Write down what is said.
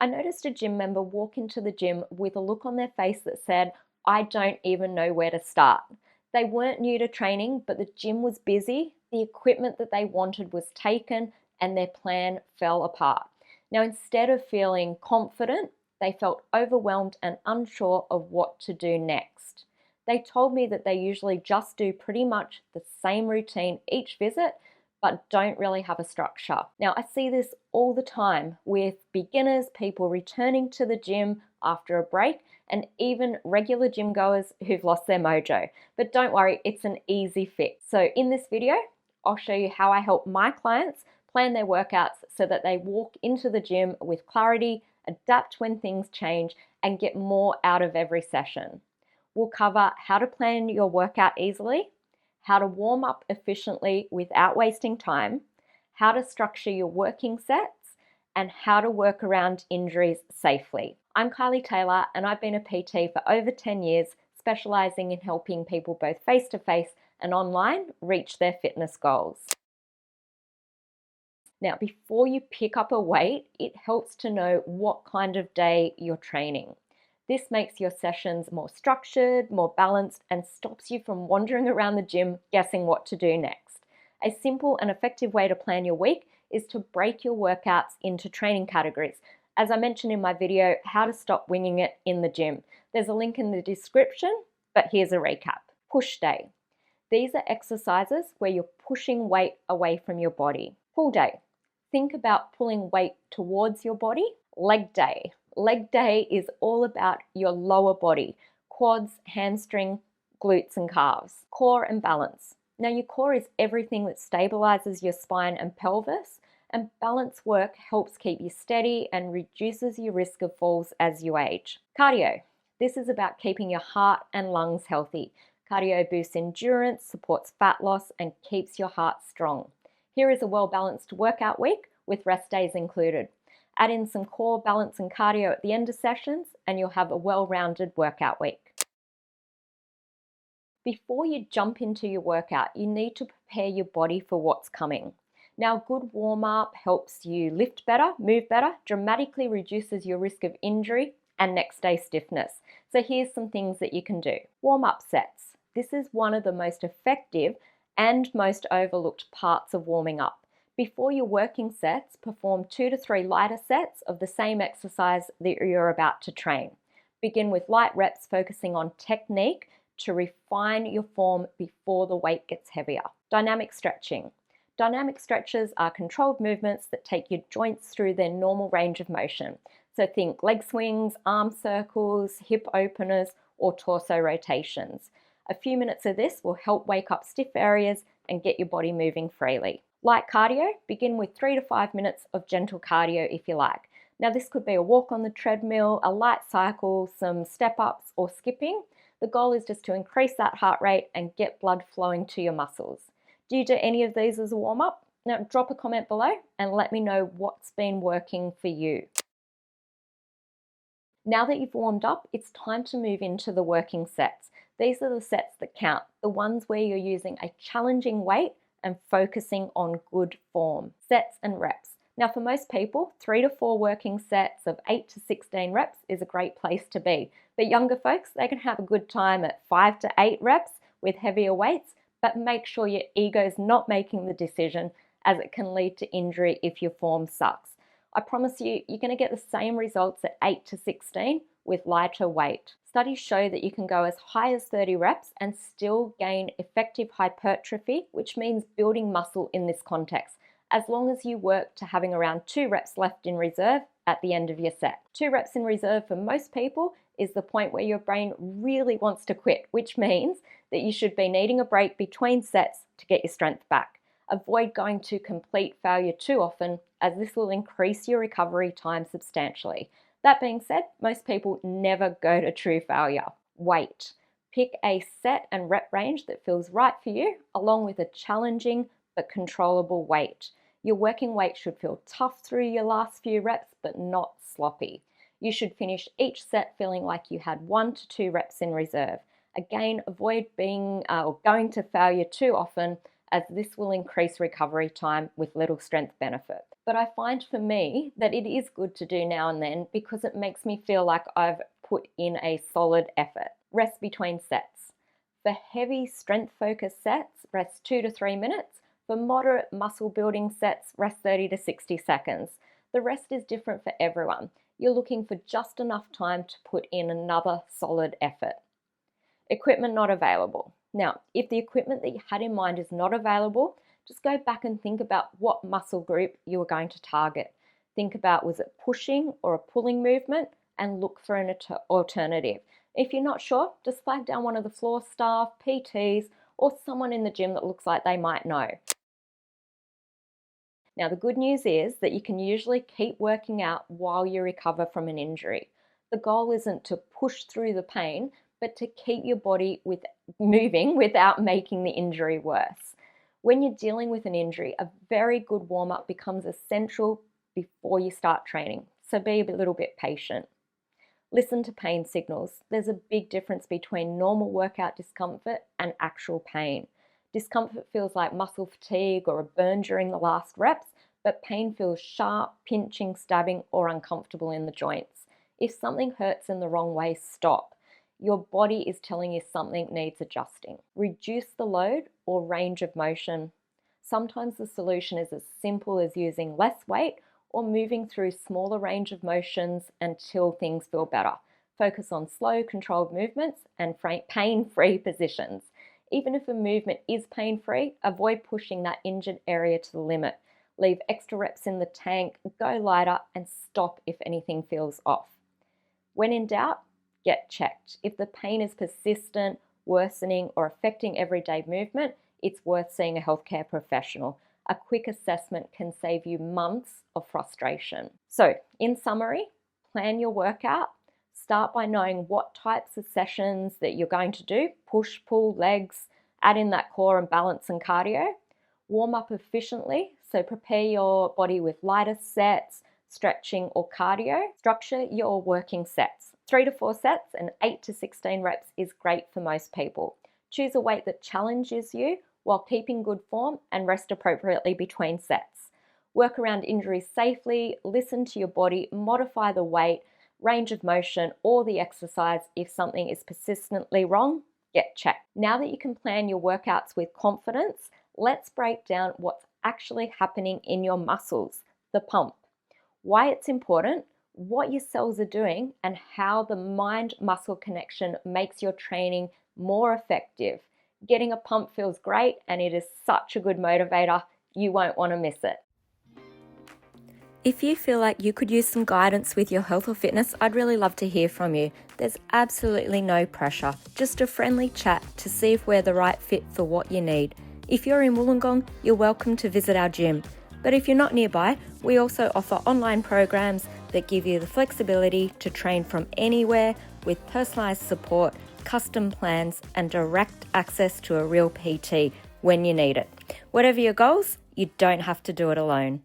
I noticed a gym member walk into the gym with a look on their face that said, "I don't even know where to start." They weren't new to training, but the gym was busy, the equipment that they wanted was taken, and their plan fell apart. Now, instead of feeling confident, they felt overwhelmed and unsure of what to do next. They told me that they usually just do pretty much the same routine each visit, but don't really have a structure. Now, I see this all the time with beginners, people returning to the gym after a break, and even regular gym goers who've lost their mojo. But don't worry, it's an easy fix. So in this video, I'll show you how I help my clients plan their workouts so that they walk into the gym with clarity, adapt when things change, and get more out of every session. We'll cover how to plan your workout easily, how to warm up efficiently without wasting time, how to structure your working sets, and how to work around injuries safely. I'm Kylie Taylor, and I've been a PT for over 10 years, specializing in helping people both face-to-face and online reach their fitness goals. Now, before you pick up a weight, it helps to know what kind of day you're training. This makes your sessions more structured, more balanced, and stops you from wandering around the gym guessing what to do next. A simple and effective way to plan your week is to break your workouts into training categories. As I mentioned in my video, how to stop winging it in the gym. There's a link in the description, but here's a recap. Push day. These are exercises where you're pushing weight away from your body. Pull day. Think about pulling weight towards your body. Leg day. Leg day is all about your lower body, quads, hamstring, glutes and calves. Core and balance. Now your core is everything that stabilizes your spine and pelvis, and balance work helps keep you steady and reduces your risk of falls as you age. Cardio. This is about keeping your heart and lungs healthy. Cardio boosts endurance, supports fat loss, and keeps your heart strong. Here is a well-balanced workout week with rest days included. Add in some core, balance, and cardio at the end of sessions, and you'll have a well-rounded workout week. Before you jump into your workout, you need to prepare your body for what's coming. Now, a good warm-up helps you lift better, move better, dramatically reduces your risk of injury and next day stiffness. So here's some things that you can do. Warm-up sets. This is one of the most effective and most overlooked parts of warming up. Before your working sets, perform 2 to 3 lighter sets of the same exercise that you're about to train. Begin with light reps, focusing on technique to refine your form before the weight gets heavier. Dynamic stretching. Dynamic stretches are controlled movements that take your joints through their normal range of motion. So think leg swings, arm circles, hip openers, or torso rotations. A few minutes of this will help wake up stiff areas and get your body moving freely. Light cardio, begin with 3 to 5 minutes of gentle cardio if you like. Now this could be a walk on the treadmill, a light cycle, some step-ups or skipping. The goal is just to increase that heart rate and get blood flowing to your muscles. Do you do any of these as a warm-up? Now drop a comment below and let me know what's been working for you. Now that you've warmed up, it's time to move into the working sets. These are the sets that count, the ones where you're using a challenging weight and focusing on good form. Sets and reps. Now for most people, 3 to 4 working sets of 8 to 16 reps is a great place to be. But younger folks, they can have a good time at 5 to 8 reps with heavier weights, but make sure your ego's not making the decision, as it can lead to injury if your form sucks. I promise you, you're going to get the same results at 8 to 16 with lighter weight. Studies show that you can go as high as 30 reps and still gain effective hypertrophy, which means building muscle in this context, as long as you work to having around 2 reps left in reserve at the end of your set. 2 reps in reserve for most people is the point where your brain really wants to quit, which means that you should be needing a break between sets to get your strength back. Avoid going to complete failure too often, as this will increase your recovery time substantially. That being said, most people never go to true failure. Weight. Pick a set and rep range that feels right for you, along with a challenging but controllable weight. Your working weight should feel tough through your last few reps, but not sloppy. You should finish each set feeling like you had 1 to 2 reps in reserve. Again, avoid going to failure too often, as this will increase recovery time with little strength benefit. But I find for me that it is good to do now and then because it makes me feel like I've put in a solid effort. Rest between sets. For heavy strength-focused sets, rest 2 to 3 minutes. For moderate muscle-building sets, rest 30 to 60 seconds. The rest is different for everyone. You're looking for just enough time to put in another solid effort. Equipment not available. Now, if the equipment that you had in mind is not available, just go back and think about what muscle group you were going to target. Think about, was it pushing or a pulling movement, and look for an alternative. If you're not sure, just flag down one of the floor staff, PTs, or someone in the gym that looks like they might know. Now, the good news is that you can usually keep working out while you recover from an injury. The goal isn't to push through the pain, but to keep your body moving without making the injury worse. When you're dealing with an injury, a very good warm-up becomes essential before you start training, so be a little bit patient. Listen to pain signals. There's a big difference between normal workout discomfort and actual pain. Discomfort feels like muscle fatigue or a burn during the last reps, but pain feels sharp, pinching, stabbing, or uncomfortable in the joints. If something hurts in the wrong way, stop. Your body is telling you something needs adjusting. Reduce the load or range of motion. Sometimes the solution is as simple as using less weight or moving through smaller range of motions until things feel better. Focus on slow, controlled movements and pain-free positions. Even if a movement is pain-free, avoid pushing that injured area to the limit. Leave extra reps in the tank, go lighter, and stop if anything feels off. When in doubt, get checked. If the pain is persistent, worsening, or affecting everyday movement, it's worth seeing a healthcare professional. A quick assessment can save you months of frustration. So, in summary, plan your workout. Start by knowing what types of sessions that you're going to do. Push, pull, legs, add in that core and balance and cardio. Warm up efficiently, so prepare your body with lighter sets, stretching or cardio. Structure your working sets. 3 to 4 sets and 8 to 16 reps is great for most people. Choose a weight that challenges you while keeping good form, and rest appropriately between sets. Work around injuries safely, listen to your body, modify the weight, range of motion, or the exercise if something is persistently wrong, get checked. Now that you can plan your workouts with confidence, let's break down what's actually happening in your muscles, the pump, why it's important, what your cells are doing, and how the mind-muscle connection makes your training more effective. Getting a pump feels great, and it is such a good motivator. You won't want to miss it. If you feel like you could use some guidance with your health or fitness, I'd really love to hear from you. There's absolutely no pressure, just a friendly chat to see if we're the right fit for what you need. If you're in Wollongong, you're welcome to visit our gym. But if you're not nearby, we also offer online programs that give you the flexibility to train from anywhere with personalised support, custom plans, and direct access to a real PT when you need it. Whatever your goals, you don't have to do it alone.